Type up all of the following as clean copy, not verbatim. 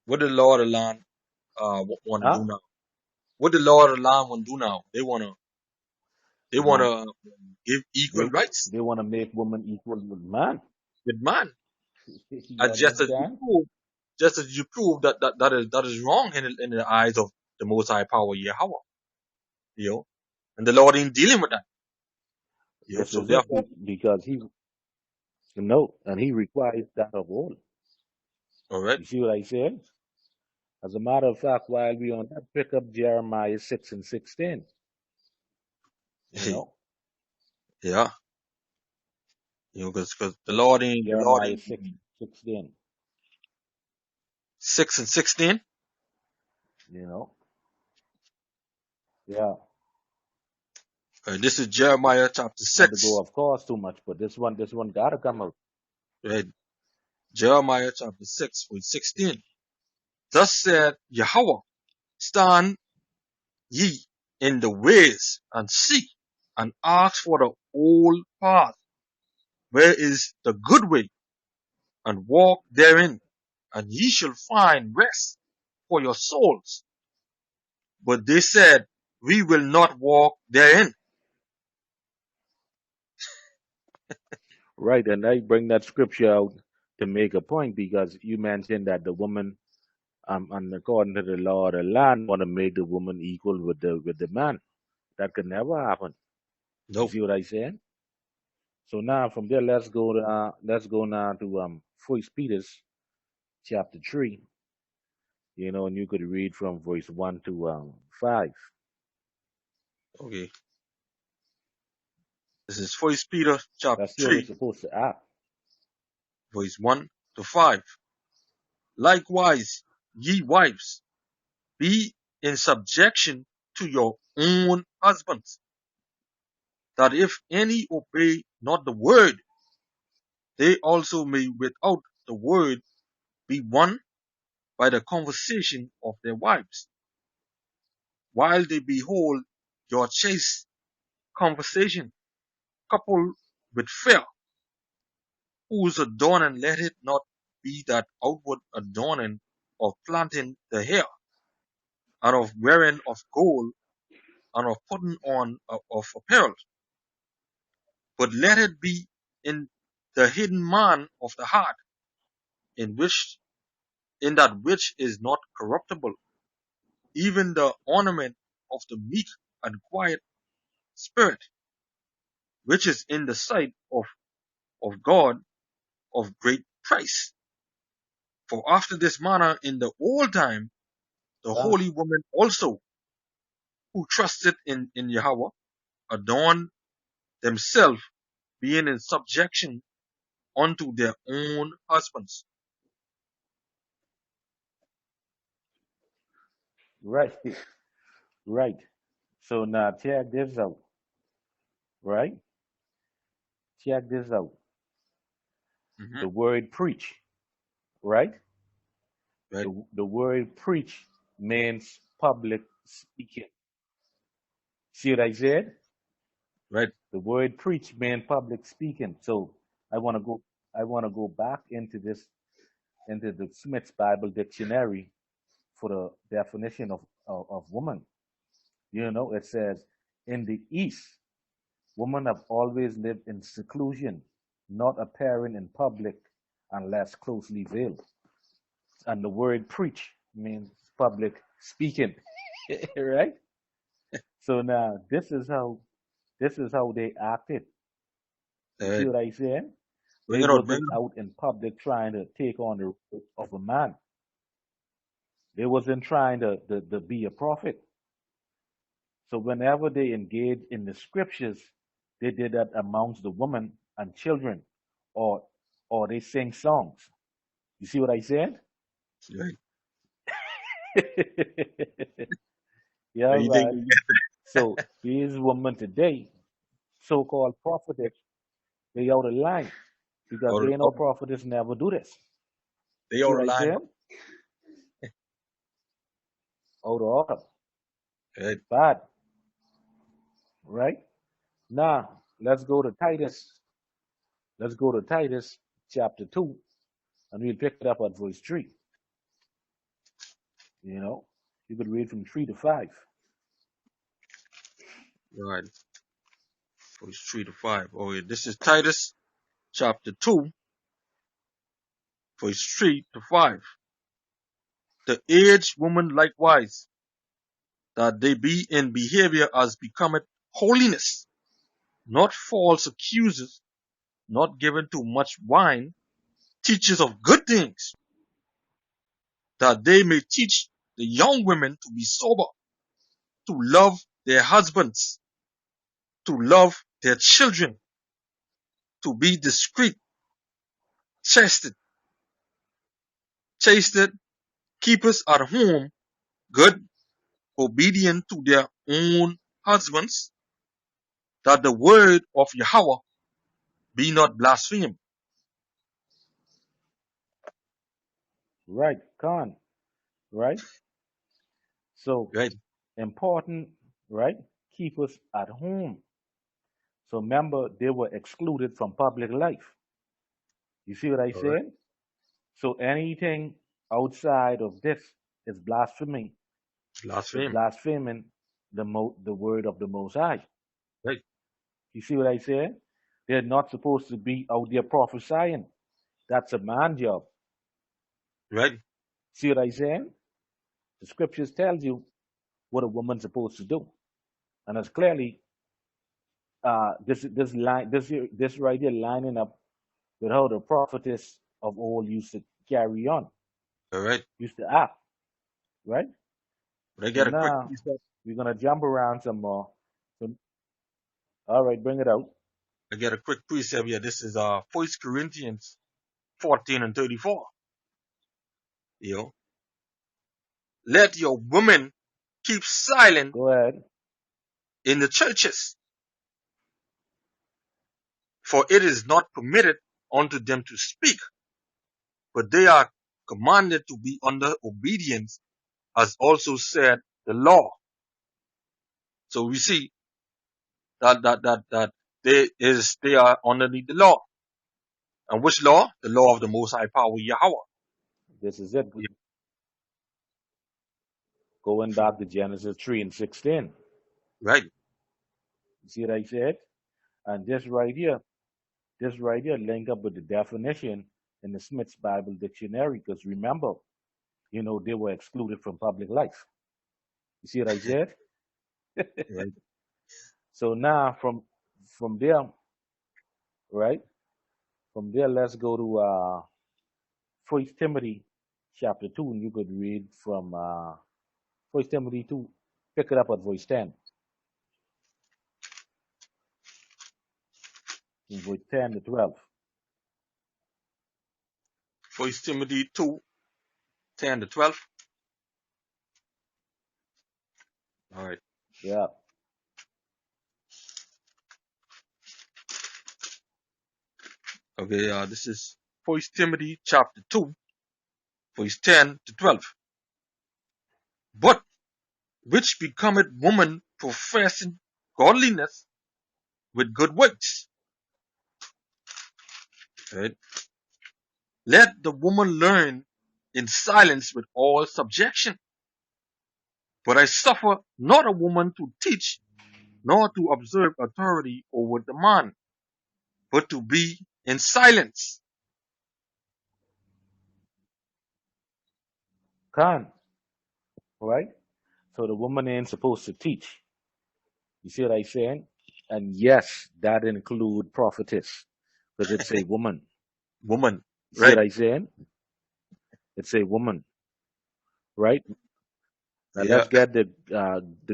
What the law of the land want to Huh? do now? What the law of the land want to do now? They They want wanna give they equal rights they want to make woman equal with man. with man. You And understand? just as you prove that is wrong in the eyes of the Most High Power Yahweh, you know, and the Lord ain't dealing with that, you know. This So is it therefore, because he no, and he requires that of all. all right, You see what I said? As a matter of fact, while we on that, pick up Jeremiah 6:16. You know, yeah, you know, because the Lord Jeremiah ain't 6:16. 6 and 16. You know, yeah. This is Jeremiah chapter Not to go 6, off course too much, but this one gotta come out. right? Jeremiah chapter 6, verse 16. Thus said Yahweh, stand ye in the ways and seek and ask for the old path, where is the good way, and walk therein, and ye shall find rest for your souls. But they said, we will not walk therein. Right, and I bring that scripture out to make a point because you mentioned that the woman, and according to the law of the land, want to make the woman equal with the man. That could never happen. You No. see what I said? So now from there, let's go now to First Peter's chapter 3. And you could read from verse 1 to 5. Okay. This is First Peter chapter That's the way it's 3, supposed to act. verse 1 to 5. Likewise, ye wives, be in subjection to your own husbands, that if any obey not the word, they also may without the word be won by the conversation of their wives, while they behold your chaste conversation coupled with fear, whose adorning let it not be that outward adorning of planting the hair, and of wearing of gold, and of putting on of apparel, but let it be in the hidden man of the heart, in which in that which is not corruptible, even the ornament of the meek and quiet spirit, which is in the sight of God of great price. For after this manner in the old time, the Ah, holy women also, who trusted in Yahweh, adorned themselves, being in subjection unto their own husbands. right, right. So now check this out, right? Check this out. Hmm. The word preach, right? Right, The word preach means public speaking. See what I said? right. The word preach means public speaking. So I want to go. I want to go back into the Smith's Bible Dictionary for the definition of woman. It says in the East, women have always lived in seclusion, not appearing in public unless closely veiled. And the word preach means public speaking, right? So now this is how they acted. You see Right. what I said? Bring They it out, bring wasn't it out in public trying to take on the role of a man. They wasn't trying to be a prophet. So whenever they engaged in the scriptures, they did that amongst the women and children, or or they sing songs. You see what I said? out. Right. Yeah, You think right. So these women today, so-called prophetess, they out of line because out, they know out, prophetess never do this. they See out what of I line? said? Out of order. Right. Bad, right? Now let's go to Titus. Let's go to Titus chapter 2, and we'll pick it up at verse 3. You know, you could read from 3 to 5. Right. Verse 3 to 5. Okay, this is Titus chapter 2, verse 3 to 5. The aged woman likewise, that they be in behavior as becometh holiness, not false accusers, not given to much wine, teachers of good things, that they may teach the young women to be sober, to love their husbands, to love their children, to be discreet, chaste, chaste, keepers at home, good, obedient to their own husbands, that the word of Yahweh be not blasphemed. Right, Khan. Right. So Right, important. Right. Keep us at home. So remember, they were excluded from public life. You see what I all right. said? So anything outside of this is blasphemy. Is Blaspheme. blaspheming the word of the Most High. Right, You see what I said? They're not supposed to be out there prophesying. That's a man job. right, See what I said? The scriptures tells you what a woman's supposed to do, and it's clearly this right here lining up with how the prophetess of old used to carry on, all right. used to act, right? But I So get a quick now precept. we're gonna jump around some more. So, all right, bring it out. I get a quick precept here. This is 1 Corinthians 14 and 34. You know, let your women keep silent Go ahead. in the churches, for it is not permitted unto them to speak, but they are commanded to be under obedience, as also said the law. So we see that they are underneath the law. And which law? The law of the Most High Power Yahweh. This is it. Going back to Genesis 3:16. Right, You see what I said? And this right here, link up with the definition in the Smith's Bible Dictionary. Because remember, they were excluded from public life. You see what I said? right. So now from there, right? From there, let's go to First Timothy chapter 2, and you could read from First Timothy 2, pick it up at verse 10, from verse 10 to 12. First Timothy 2, 10 to 12. All right. Yeah, Okay, this is First Timothy chapter 2, verse 10 to 12. But which becometh woman professing godliness with good works. Right? Let the woman learn in silence with all subjection. But I suffer not a woman to teach, nor to observe authority over the man, but to be in silence. Khan, right? So the woman ain't supposed to teach. You see what I saying? And yes, that include prophetess, because it's a woman. Woman. You see what Right? I saying? It's a woman, right? Now Yeah. let's get the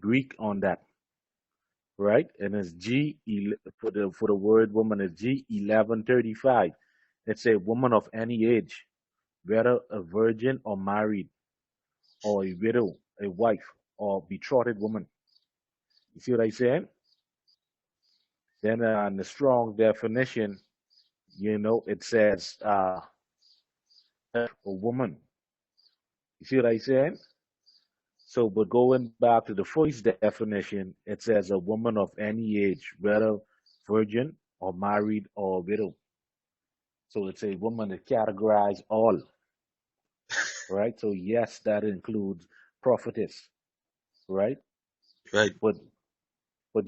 Greek on that, right? And it's for the word woman is G1135. It's a woman of any age, whether a virgin or married, or a widow, a wife, or betrothed woman. You see what I saying? Then in the strong definition, it says a woman. You see what I saying? So, but going back to the first definition, it says a woman of any age, whether virgin or married or widow. So it's a woman that categorize all. right? So yes, that includes prophetess, right? Right. But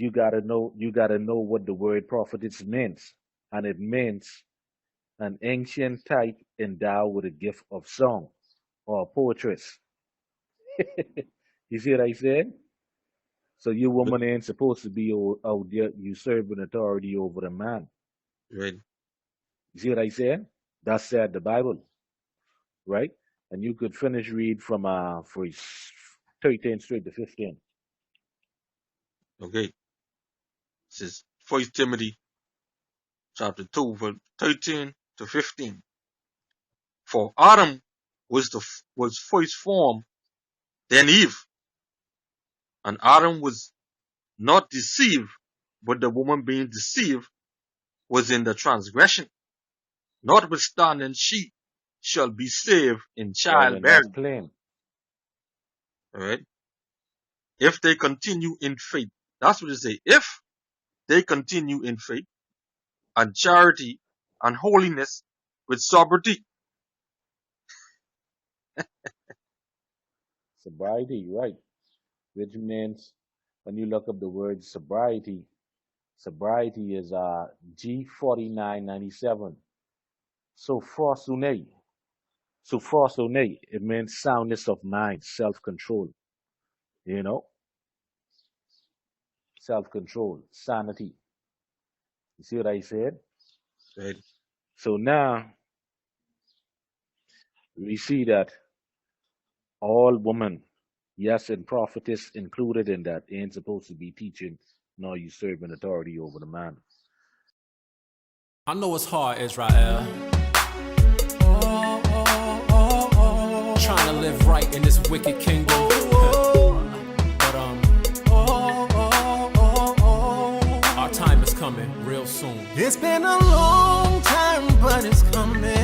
you gotta know what the word prophetess means, and it means an ancient type endowed with a gift of song or a poetress. You see what I said? So your Right. woman ain't supposed to be out there usurping authority over the man. Right. You see what I said? That said the Bible, right? And you could finish read from verse 13 straight to 15. Okay. This is 1 Timothy chapter 2, verse 13 to 15. For Adam was first formed, then Eve, and Adam was not deceived, but the woman being deceived was in the transgression. Notwithstanding, she shall be saved in Right, and that's childbearing. plain. All right. If they continue in faith, that's what it say. If they continue in faith and charity and holiness with sobriety. Sobriety, right? Which means when you look up the word sobriety, sobriety is G4997. So forsune. So forsune, it means soundness of mind, self-control, you know, self-control, sanity. You see what I said? Right. So now we see that all women, yes, and prophetess included in that, ain't supposed to be teaching nor usurping authority over the man. I know it's hard, Israel. Trying to live right in this wicked kingdom. But our time is coming real soon. It's been a long time, but it's coming.